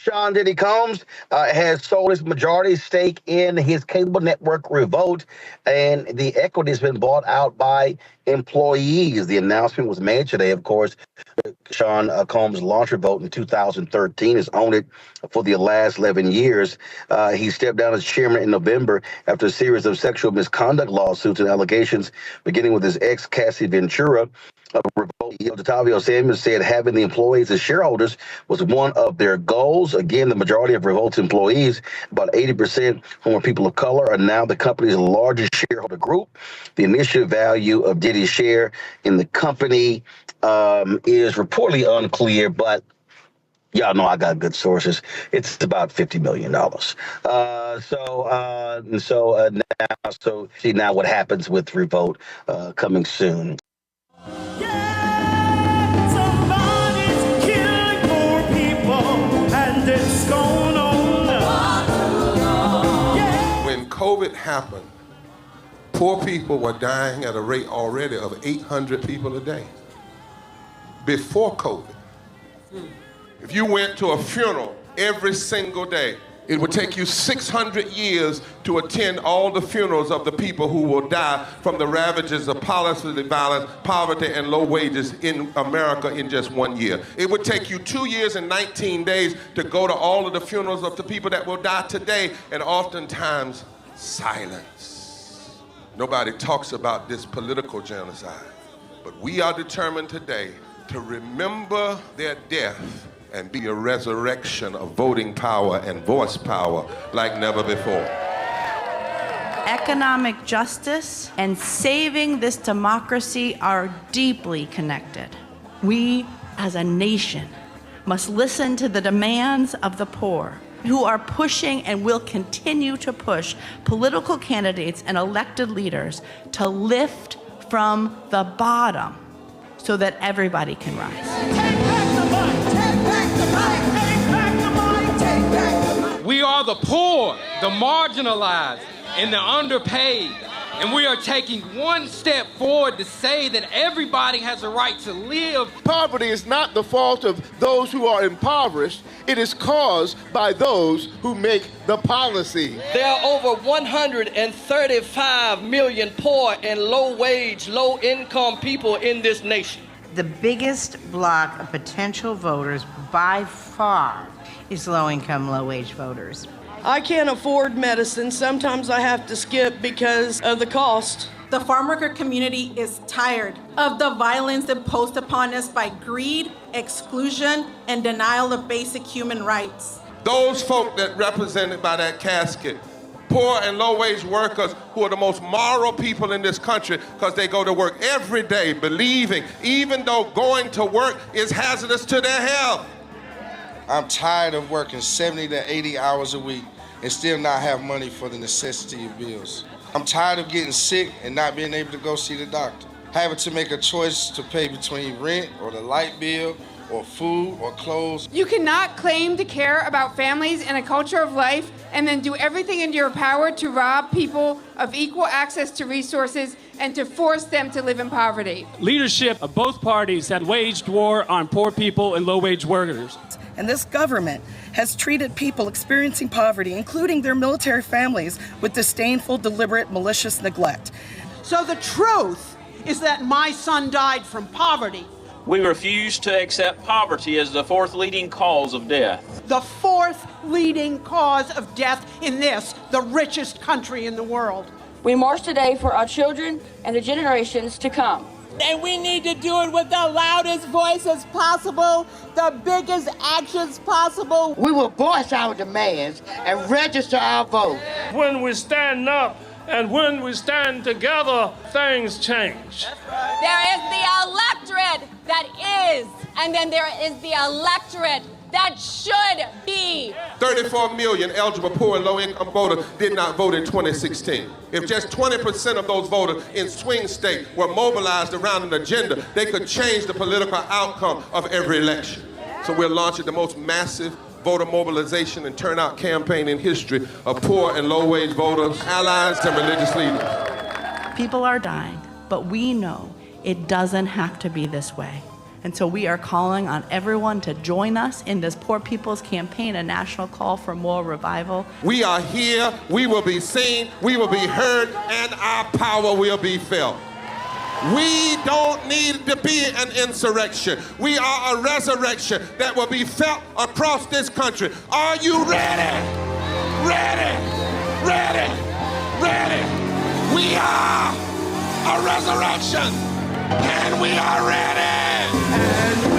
Sean Diddy Combs has sold his majority stake in his cable network Revolt, and the equity has been bought out by employees. The announcement was made today, of course. Sean Combs launched Revolt in 2013, has owned it for the last 11 years. He stepped down as chairman in November after a series of sexual misconduct lawsuits and allegations, beginning with his ex, Cassie Ventura. Revolt CEO Detavio Samuels said having the employees as shareholders was one of their goals. Again, the majority of Revolt's employees, about 80% whom are people of color, are now the company's largest shareholder group. The initial value of Diddy's share in the company is reportedly unclear, but y'all know I got good sources. It's about $50 million. So see now what happens with Revolt coming soon. When COVID happened, poor people were dying at a rate already of 800 people a day. Before COVID, if you went to a funeral every single day, it would take you 600 years to attend all the funerals of the people who will die from the ravages of policy violence, poverty, and low wages in America in just 1 year. It would take you 2 years and 19 days to go to all of the funerals of the people that will die today, and oftentimes silence. Nobody talks about this political genocide, but we are determined today to remember their death and be a resurrection of voting power and voice power like never before. Economic justice and saving this democracy are deeply connected. We, as a nation, must listen to the demands of the poor, who are pushing and will continue to push political candidates and elected leaders to lift from the bottom so that everybody can rise. We are the poor, the marginalized, and the underpaid. And we are taking one step forward to say that everybody has a right to live. Poverty is not the fault of those who are impoverished. It is caused by those who make the policy. There are over 135 million poor and low-wage, low-income people in this nation. The biggest block of potential voters by far is low-income, low-wage voters. I can't afford medicine. Sometimes I have to skip because of the cost. The farm worker community is tired of the violence imposed upon us by greed, exclusion, and denial of basic human rights. Those folk that represented by that casket, poor and low-wage workers who are the most moral people in this country because they go to work every day believing, even though going to work is hazardous to their health. I'm tired of working 70 to 80 hours a week and still not have money for the necessity of bills. I'm tired of getting sick and not being able to go see the doctor, having to make a choice to pay between rent or the light bill or food or clothes. You cannot claim to care about families and a culture of life and then do everything in your power to rob people of equal access to resources and to force them to live in poverty. Leadership of both parties have waged war on poor people and low-wage workers. And this government has treated people experiencing poverty, including their military families, with disdainful, deliberate, malicious neglect. So the truth is that my son died from poverty. We refuse to accept poverty as the fourth leading cause of death. The fourth leading cause of death in this, the richest country in the world. We march today for our children and the generations to come. And we need to do it with the loudest voices possible, the biggest actions possible. We will voice our demands and register our vote. When we stand up and when we stand together, things change. There is the electorate that is, and then there is the electorate that should be. 34 million eligible poor and low-income voters did not vote in 2016. If just 20% of those voters in swing states were mobilized around an agenda, they could change the political outcome of every election. So we're launching the most massive voter mobilization and turnout campaign in history of poor and low-wage voters, allies, and religious leaders. People are dying, but we know it doesn't have to be this way. And so we are calling on everyone to join us in this Poor People's Campaign, a national call for moral revival. We are here, we will be seen, we will be heard, and our power will be felt. We don't need to be an insurrection. We are a resurrection that will be felt across this country. Are you ready? Ready? Ready? Ready? We are a resurrection, and we are ready. And